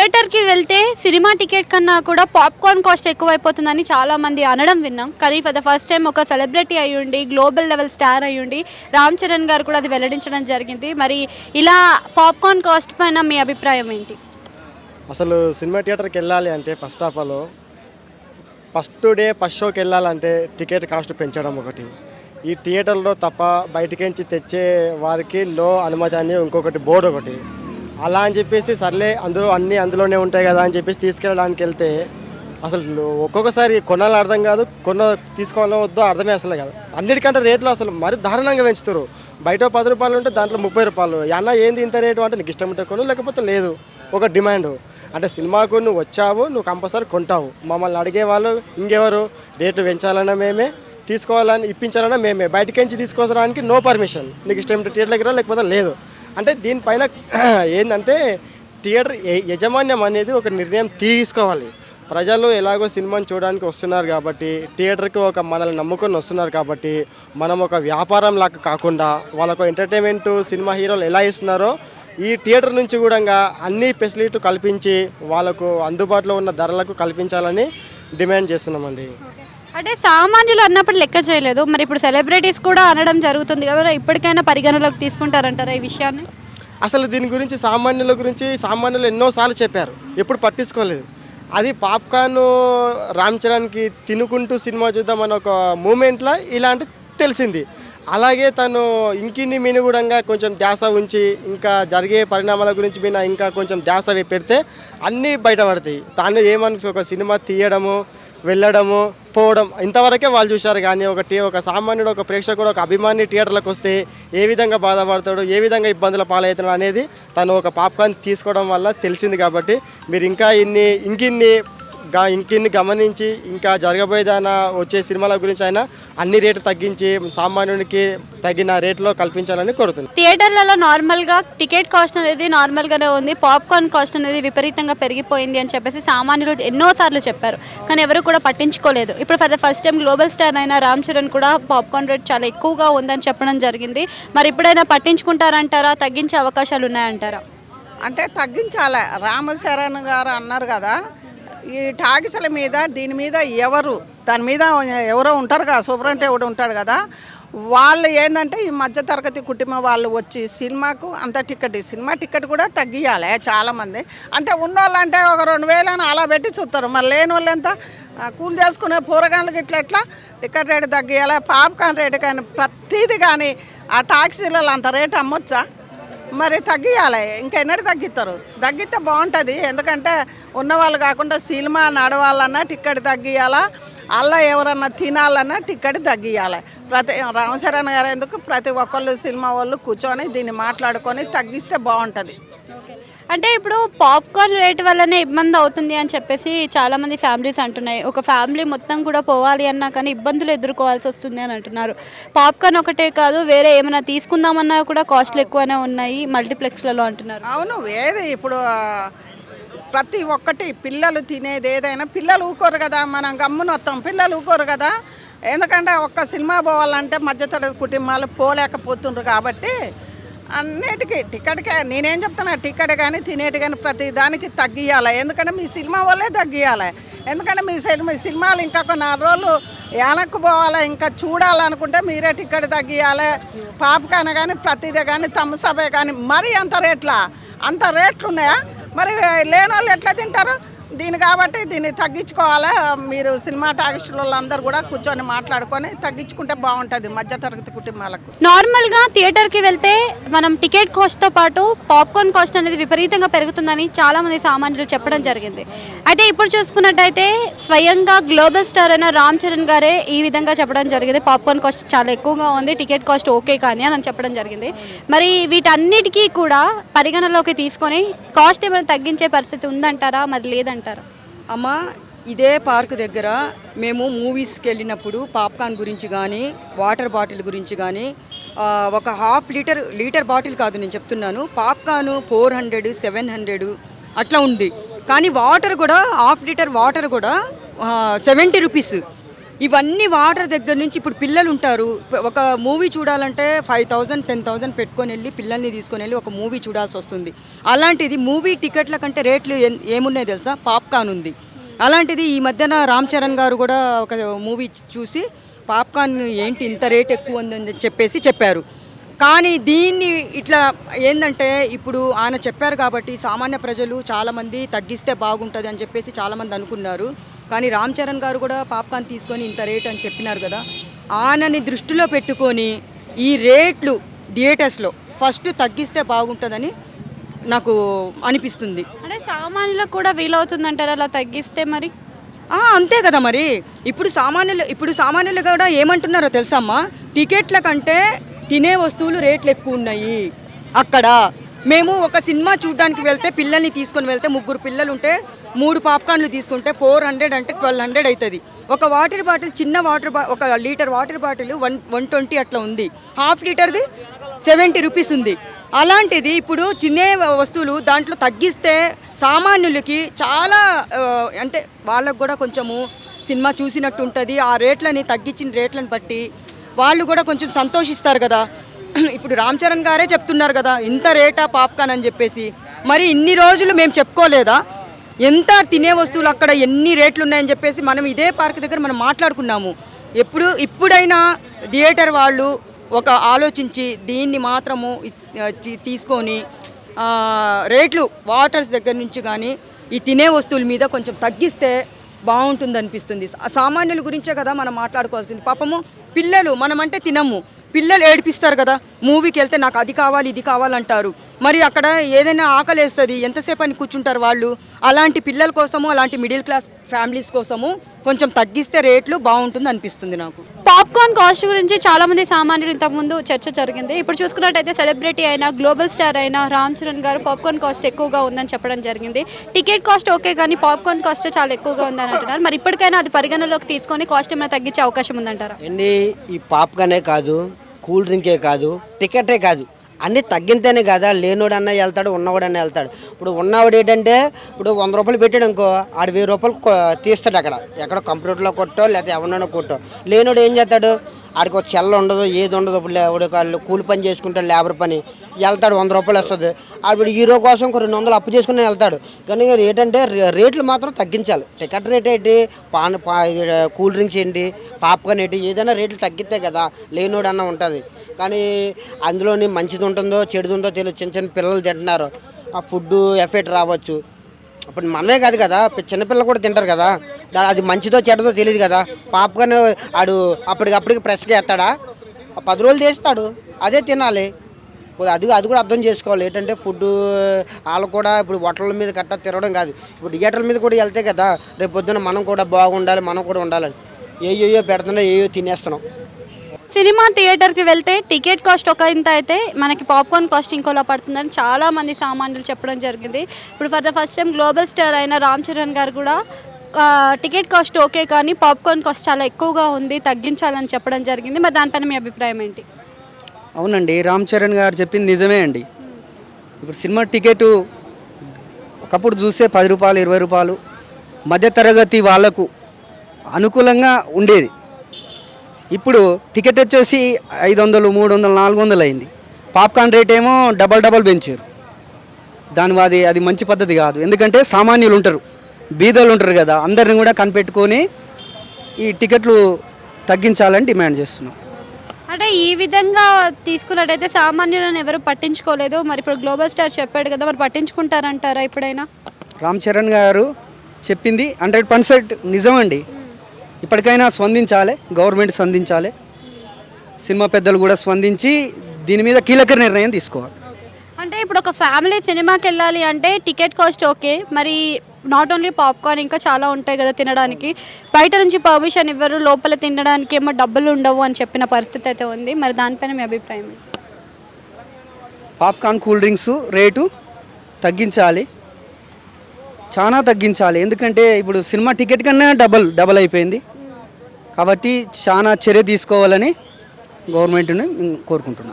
థియేటర్‌కి వెళ్తే cinema ticket కన్నా కూడా పాప్‌కార్న్ కాస్ట్ ఎక్కువైపోతుందని చాలామంది అనడం విన్నాం. కానీ ఫర్ ద ఫస్ట్ టైమ్ ఒక సెలబ్రిటీ అయ్యుండి, గ్లోబల్ లెవెల్ స్టార్ అయ్యుండి, రామ్ చరణ్ గారు కూడా అది వెల్లడించడం జరిగింది. మరి ఇలా పాప్‌కార్న్ కాస్ట్ పైన మీ అభిప్రాయం ఏంటి? అసలు సినిమా థియేటర్కి వెళ్ళాలి అంటే ఫస్ట్ ఆఫ్ ఆల్ ఫస్ట్ షోకి వెళ్ళాలంటే టికెట్ కాస్ట్ పెంచడం ఒకటి. ఈ థియేటర్లో తప్ప బయటికించి తెచ్చే వారికి నో అనుమతి అని ఇంకొకటి బోర్డు ఒకటి. అలా అని చెప్పేసి సర్లే అందులోనే ఉంటాయి కదా అని చెప్పేసి తీసుకెళ్ళడానికి వెళ్తే అసలు ఒక్కొక్కసారి కొనాలని అర్థం కాదు, తీసుకోవాలో వద్దో అర్థమే అసలు కాదు. అన్నిటికంటే రేట్లు అసలు మరి దారుణంగా పెంచుతారు. బయట 10 రూపాయలు ఉంటే దాంట్లో 30 రూపాయలు. అన్న ఏంది ఇంత రేటు అంటే నీకు ఇష్టం ఉంటే కొను, లేకపోతే లేదు. ఒక డిమాండ్ అంటే సినిమాకు నువ్వు వచ్చావు, నువ్వు కంపల్సరీ కొంటావు. మమ్మల్ని అడిగేవాళ్ళు ఇంకెవరు? రేట్లు పెంచాలన్నా మేమే, తీసుకోవాలని ఇప్పించాలన్నా మేమే. బయటకించి తీసుకోవడానికి నో పర్మిషన్. నీకు ఇష్టం ఉంటే థియేటర్కి రా, లేకపోతే లేదు. అంటే దీనిపైన ఏంటంటే థియేటర్ యాజమాన్యం అనేది ఒక నిర్ణయం తీసుకోవాలి. ప్రజలు ఎలాగో సినిమాని చూడడానికి వస్తున్నారు కాబట్టి, థియేటర్కి మనల్ని నమ్ముకొని వస్తున్నారు కాబట్టి, మనం ఒక వ్యాపారం లాగా కాకుండా వాళ్ళకు ఎంటర్టైన్మెంట్ సినిమా హీరోలు ఎలా ఇస్తున్నారో ఈ థియేటర్ నుంచి కూడా అన్ని ఫెసిలిటీలు కల్పించి వాళ్ళకు అందుబాటులో ఉన్న ధరలకు కల్పించాలని డిమాండ్ చేస్తున్నామండి. అంటే సామాన్యులు అన్నప్పుడు లెక్క చేయలేదు. మరి ఇప్పుడు సెలబ్రిటీస్ కూడా అనడం జరుగుతుంది కదా, ఇప్పటికైనా పరిగణలోకి తీసుకుంటారంటారా ఈ విషయాన్ని? అసలు దీని గురించి సామాన్యులు ఎన్నోసార్లు చెప్పారు, ఎప్పుడు పట్టించుకోలేదు. అది పాప్కార్న్ రామ్ చరణ్కి తినుకుంటూ సినిమా చూద్దామని ఒక మూమెంట్లో ఇలాంటి తెలిసింది. అలాగే తను ఇంకిన్ని మినుగుడంగా కొంచెం ధ్యాస ఉంచి ఇంకా జరిగే పరిణామాల గురించి మీద ఇంకా కొంచెం ధ్యాస పెడితే అన్నీ బయటపడతాయి. తాను ఏమని ఒక సినిమా తీయడము, వెళ్ళడము, పోవడం ఇంతవరకే వాళ్ళు చూశారు. కానీ ఒక సామాన్యుడు, ఒక ప్రేక్షకుడు, ఒక అభిమాని థియేటర్లకు వస్తే ఏ విధంగా బాధపడతాడు, ఏ విధంగా ఇబ్బందుల పాలవుతాడు అనేది తను ఒక పాప్కార్న్ తీసుకోవడం వల్ల తెలిసింది. కాబట్టి మీరు ఇంకా ఇంకిన్ని గమనించి ఇంకా జరగబోయేదైనా వచ్చే సినిమాల గురించి అయినా అన్ని రేట్లు తగ్గించి సామాన్యునికి తగిన రేట్లో కల్పించాలని కోరుతున్నాను. థియేటర్లలో నార్మల్గా టికెట్ కాస్ట్ అనేది నార్మల్గానే ఉంది, పాప్కార్న్ కాస్ట్ అనేది విపరీతంగా పెరిగిపోయింది అని చెప్పేసి సామాన్యులు ఎన్నోసార్లు చెప్పారు. కానీ ఎవరు కూడా పట్టించుకోలేదు. ఇప్పుడు for the first time global star అయిన రామ్ చరణ్ కూడా పాప్కార్న్ రేట్ చాలా ఎక్కువగా ఉందని చెప్పడం జరిగింది. మరి ఇప్పుడైనా పట్టించుకుంటారంటారా, తగ్గించే అవకాశాలు ఉన్నాయంటారా? అంటే తగ్గించాలి. రామ్ చరణ్ గారు అన్నారు కదా, ఈ టాక్సుల మీద దీని మీద దాని మీద ఎవరో ఉంటారు కదా, సూపరంటే ఎవడు ఉంటాడు కదా, వాళ్ళు ఏంటంటే ఈ మధ్యతరగతి కుటుంబం వాళ్ళు వచ్చి సినిమాకు సినిమా టికెట్ కూడా తగ్గియాలి. చాలామంది అంటే ఉన్నోళ్ళు అంటే ఒక 2000 అని అలా పెట్టి చూస్తారు. మరి లేని వాళ్ళు ఎంత కూల్ చేసుకునే పూరగాళ్ళకి ఎట్లా టికెట్ రేటు తగ్గియాలి. పాప్కార్న్ రేటు కానీ ప్రతిదీ కానీ ఆ టాక్సీలలో అంత రేటు అమ్మొచ్చా? మరి తగ్గియాలి. ఇంకెన్నటి తగ్గిస్తే బాగుంటుంది. ఎందుకంటే ఉన్నవాళ్ళు కాకుండా సినిమా నడవాలన్నా టికెట్ తగ్గియాలా, అలా ఎవరన్నా తినాలన్నా టికెట్ తగ్గియాలి. రామ్ చరణ్ గారు ఎందుకు ప్రతి ఒక్కళ్ళు సినిమా వాళ్ళు కూర్చొని దీన్ని మాట్లాడుకొని తగ్గిస్తే బాగుంటుంది. అంటే ఇప్పుడు పాప్కార్న్ రేట్ వల్లనే ఇబ్బంది అవుతుంది అని చెప్పేసి చాలామంది ఫ్యామిలీస్ అంటున్నాయి. ఒక ఫ్యామిలీ మొత్తం కూడా పోవాలి అన్నా కానీ ఇబ్బందులు ఎదుర్కోవాల్సి వస్తుంది అని అంటున్నారు. పాప్కార్న్ ఒకటే కాదు, వేరే ఏమైనా తీసుకుందామన్నా కూడా కాస్ట్లు ఎక్కువనే ఉన్నాయి మల్టీప్లెక్స్లలో అంటున్నారు. అవును, ఏది ఇప్పుడు ప్రతి ఒక్కటి పిల్లలు తినేది ఏదైనా పిల్లలు ఊకోరు కదా, మనం గమ్మున వస్తాం, పిల్లలు ఊకోరు కదా. ఎందుకంటే ఒక్క సినిమా పోవాలంటే మధ్యతరగతి కుటుంబాలు పోలేకపోతుండ్రు. కాబట్టి అన్నిటికీ టికెట్కే నేనేం చెప్తున్నా, టికెట్ కానీ తినేటి కానీ ప్రతి దానికి తగ్గియాలి. ఎందుకంటే మీ సినిమా వల్లే తగ్గియాలి. ఎందుకంటే మీ సినిమాలు ఇంకా కొన్ని 4 రోజులు వెనక్కు పోవాలి, ఇంకా చూడాలనుకుంటే మీరే టికెట్ తగ్గియాలి. పాప్కార్న్ కానీ ప్రతిదే కానీ థమ్సప్ కానీ మరి అంత రేట్లు ఉన్నాయా? మరి లేని వాళ్ళు ఎట్లా తింటారు కాబట్టి దీన్ని తగ్గించుకోవాలి. మీరు సినిమా టాకీస్లో అందరూ కూడా కూర్చొని మాట్లాడుకొని తగ్గించుకుంటే బాగుంటుంది మధ్యతరగతి కుటుంబాలకు. నార్మల్గా థియేటర్కి వెళ్తే మనం టికెట్ కాస్ట్తో పాటు పాప్కార్న్ కాస్ట్ అనేది విపరీతంగా పెరుగుతుందని చాలామంది సామాన్యులు చెప్పడం జరిగింది. అయితే ఇప్పుడు చూసుకున్నట్టయితే స్వయంగా గ్లోబల్ స్టార్ అయిన రామ్ చరణ్ గారే ఈ విధంగా చెప్పడం జరిగింది, పాప్కార్న్ కాస్ట్ చాలా ఎక్కువగా ఉంది, టికెట్ కాస్ట్ ఓకే కానీ అని చెప్పడం జరిగింది. మరి వీటన్నిటికీ కూడా పరిగణలోకి తీసుకొని కాస్ట్ ఏమైనా తగ్గించే పరిస్థితి ఉందంటారా, మరి లేదంటారా? అమ్మ, ఇదే పార్క్ దగ్గర మేము మూవీస్కి వెళ్ళినప్పుడు పాప్కార్న్ గురించి కానీ వాటర్ బాటిల్ గురించి కానీ ఒక లీటర్ బాటిల్ కాదు నేను చెప్తున్నాను, పాప్కార్న్ 400, 700 అట్లా ఉంది. కానీ వాటర్ కూడా హాఫ్ లీటర్ వాటర్ కూడా 70 రూపీస్. ఇవన్నీ వాటర్ దగ్గర నుంచి ఇప్పుడు పిల్లలు ఉంటారు, ఒక మూవీ చూడాలంటే 5,000 10,000 పెట్టుకొని వెళ్ళి పిల్లల్ని తీసుకొని వెళ్ళి ఒక మూవీ చూడాల్సి వస్తుంది. అలాంటిది మూవీ టికెట్ల కంటే రేట్లు ఏమున్నాయి తెలుసా? పాప్కార్న్ ఉంది. అలాంటిది ఈ మధ్యన రామ్ చరణ్ గారు కూడా ఒక మూవీ చూసి పాప్కార్న్ ఏంటి ఇంత రేట్ ఎక్కువ ఉందని చెప్పేసి చెప్పారు. కానీ దీన్ని ఇట్లా ఏంటంటే ఇప్పుడు ఆయన చెప్పారు కాబట్టి సామాన్య ప్రజలు చాలామంది తగ్గిస్తే బాగుంటుంది అని చెప్పేసి చాలామంది అనుకున్నారు. కానీ రామ్ చరణ్ గారు కూడా పాప్కార్న్ తీసుకొని ఇంత రేట్ అని చెప్పినారు కదా, ఆయనని దృష్టిలో పెట్టుకొని ఈ రేట్లు థియేటర్స్లో ఫస్ట్ తగ్గిస్తే బాగుంటుందని నాకు అనిపిస్తుంది. అంటే సామాన్యులకు కూడా వీలవుతుందంటారు అలా తగ్గిస్తే మరి? అంతే కదా మరి. ఇప్పుడు సామాన్యులు కూడా ఏమంటున్నారో తెలుసమ్మా, టికెట్ల కంటే తినే వస్తువులు రేట్లు ఎక్కువ ఉన్నాయి. అక్కడ మేము ఒక సినిమా చూడడానికి వెళ్తే పిల్లల్ని తీసుకొని వెళ్తే 3 పిల్లలు ఉంటే 3 పాప్కార్న్లు తీసుకుంటే 400 అంటే 1200 అవుతుంది. ఒక వాటర్ బాటిల్ చిన్న ఒక లీటర్ వాటర్ బాటిల్ 120 అట్లా ఉంది. హాఫ్ లీటర్ది 70 రూపీస్ ఉంది. అలాంటిది ఇప్పుడు చిన్న వస్తువులు దాంట్లో తగ్గిస్తే సామాన్యులకి చాలా అంటే వాళ్ళకు కూడా కొంచెము సినిమా చూసినట్టు ఉంటుంది. ఆ రేట్లని తగ్గించిన రేట్లను బట్టి వాళ్ళు కూడా కొంచెం సంతోషిస్తారు కదా. ఇప్పుడు రామ్ చరణ్ గారే చెప్తున్నారు కదా ఇంత రేటా పాప్కార్న్ అని చెప్పేసి. మరి ఇన్ని రోజులు మేము చెప్పుకోలేదా ఎంత తినే వస్తువులు అక్కడ ఎన్ని రేట్లు ఉన్నాయని చెప్పేసి? మనం ఇదే పార్క్ దగ్గర మనం మాట్లాడుకున్నాము. ఇప్పుడైనా థియేటర్ వాళ్ళు ఒక ఆలోచించి దీన్ని మాత్రము తీసుకొని రేట్లు వాటర్స్ దగ్గర నుంచి కానీ ఈ తినే వస్తువుల మీద కొంచెం తగ్గిస్తే బాగుంటుంది అనిపిస్తుంది. సామాన్యుల గురించే కదా మనం మాట్లాడుకోవాల్సింది. పాపము పిల్లలు మనమంటే తినము, పిల్లలు ఏడిపిస్తారు కదా, మూవీకి వెళ్తే నాకు అది కావాలి ఇది కావాలంటారు. మరి అక్కడ ఏదైనా ఆకలి వేస్తుంది, ఎంతసేపు అని కూర్చుంటారు వాళ్ళు. అలాంటి పిల్లల కోసము అలాంటి మిడిల్ క్లాస్ ఫ్యామిలీస్ కోసము కొంచెం తగ్గిస్తే రేట్లు బాగుంటుంది అనిపిస్తుంది నాకు. పాప్కార్న్ కాస్ట్ గురించి చాలా మంది సామాన్యులు ఇంతకుముందు చర్చ జరిగింది. ఇప్పుడు చూసుకున్నట్టయితే సెలబ్రిటీ అయినా గ్లోబల్ స్టార్ అయినా రామ్ చరణ్ గారు పాప్కార్న్ కాస్ట్ ఎక్కువగా ఉందని చెప్పడం జరిగింది. టికెట్ కాస్ట్ ఓకే కానీ పాప్కార్న్ కాస్ట్ చాలా ఎక్కువగా ఉందని అంటున్నారు. మరి ఇప్పటికైనా అది పరిగణలోకి తీసుకొని కాస్ట్ ఏమైనా తగ్గించే అవకాశం ఉందంటారా? అండి ఈ పాప్కార్నే కాదు, కూల్ డ్రింకే కాదు, టికెటే కాదు, అన్నీ తగ్గితేనే కదా లేనోడన్నా వెళ్తాడు, ఉన్నవాడన్నా వెళ్తాడు. ఇప్పుడు ఉన్నవాడు ఏంటంటే ఇప్పుడు 100 రూపాయలు పెట్టాడు అనుకో, ఆడు 1000 రూపాయలు తీస్తాడు. ఎక్కడ కంప్యూటర్లో కొట్టో లేకపోతే ఎవరినైనా కొట్టో. లేనోడు ఏం చేస్తాడు, ఆడికి ఒక చెల్ల ఉండదు ఏది ఉండదు. ఇప్పుడు వాళ్ళు కూలి పని చేసుకుంటాడు, లేబర్ పని వెళ్తాడు, 100 రూపాయలు వస్తుంది. ఆవిడ హీరో కోసం 200 అప్పు చేసుకుని వెళ్తాడు. కానీ ఏంటంటే రేట్లు మాత్రం తగ్గించాలి. టికెట్ రేట్ ఏంటి, కూల్ డ్రింక్స్ ఏంటి, పాప్కార్న్ ఏంటి, ఏదైనా రేట్లు తగ్గితే కదా లేనోడన్నా ఉంటుంది. కానీ అందులోని మంచిది ఉంటుందో చెడుది ఉందో తెలియదు. చిన్న పిల్లలు తింటున్నారు, ఆ ఫుడ్ ఎఫెక్ట్ రావచ్చు. అప్పుడు మనమే కాదు కదా, చిన్నపిల్లలు కూడా తింటారు కదా, అది మంచిదో చెడ్డదో తెలియదు కదా. పాప్కార్న్ ఆడు అప్పటికప్పటికి ఫ్రెష్గా వేస్తాడా, 10 రోజులు చేస్తాడు, అదే తినాలి. అది కూడా అర్థం చేసుకోవాలి. ఏంటంటే ఫుడ్ వాళ్ళు కూడా ఇప్పుడు హోటళ్ళ మీద కట్ట తిరగడం కాదు, ఇప్పుడు థియేటర్ల మీద కూడా వెళ్తే కదా రేపు పొద్దున్న మనం కూడా బాగుండాలి, మనం కూడా ఉండాలని ఏయో పెడుతున్నా ఏయో తినేస్తున్నాం. సినిమా థియేటర్కి వెళ్తే టికెట్ కాస్ట్ ఒక ఇంత అయితే మనకి పాప్కార్న్ కాస్ట్ ఇంకోలా పడుతుందని చాలామంది సామాన్యులు చెప్పడం జరిగింది. ఇప్పుడు for the first time global star అయిన రామ్ చరణ్ గారు కూడా టికెట్ కాస్ట్ ఓకే కానీ పాప్కార్న్ కాస్ట్ చాలా ఎక్కువగా ఉంది, తగ్గించాలని చెప్పడం జరిగింది. మరి దానిపైన మీ అభిప్రాయం ఏంటి? అవునండి, రామ్ చరణ్ గారు చెప్పింది నిజమే అండి. ఇప్పుడు సినిమా టికెట్ ఒకప్పుడు చూస్తే 10 రూపాయలు 20 రూపాయలు మధ్యతరగతి వాళ్ళకు అనుకూలంగా ఉండేది. ఇప్పుడు టికెట్ వచ్చేసి 500 300 400 అయింది. పాప్కార్న్ రేట్ ఏమో డబల్ పెంచారు. అది మంచి పద్ధతి కాదు. ఎందుకంటే సామాన్యులు ఉంటారు, బీదలు ఉంటారు కదా, అందరిని కూడా కనిపెట్టుకొని ఈ టికెట్లు తగ్గించాలని డిమాండ్ చేస్తున్నాం. అంటే ఈ విధంగా తీసుకున్నట్టయితే సామాన్యులను ఎవరు పట్టించుకోలేదు. మరి ఇప్పుడు గ్లోబల్ స్టార్ చెప్పాడు కదా, మరి పట్టించుకుంటారంటారా ఇప్పుడైనా? రామ్ చరణ్ గారు చెప్పింది 100% నిజమండి. ఇప్పటికైనా స్పందించాలి, గవర్నమెంట్ స్పందించాలి, సినిమా పెద్దలు కూడా స్పందించి దీని మీద కీలక నిర్ణయం తీసుకోవాలి. అంటే ఇప్పుడు ఒక ఫ్యామిలీ సినిమాకి వెళ్ళాలి అంటే టికెట్ కాస్ట్ ఓకే, మరి నాట్ ఓన్లీ పాప్కార్న్ ఇంకా చాలా ఉంటాయి కదా తినడానికి, బయట నుంచి పర్మిషన్ ఇవ్వరు, లోపల తినడానికి ఏమో డబ్బులు ఉండవు అని చెప్పిన పరిస్థితి అయితే ఉంది. మరి దానిపైన మీ అభిప్రాయం? పాప్కార్న్ కూల్ డ్రింక్స్ రేటు తగ్గించాలి, చాలా తగ్గించాలి. ఎందుకంటే ఇప్పుడు సినిమా టికెట్ కన్నా డబల్ అయిపోయింది. కాబట్టి చాలా చర్య తీసుకోవాలని గవర్నమెంట్ని కోరుకుంటున్నాను.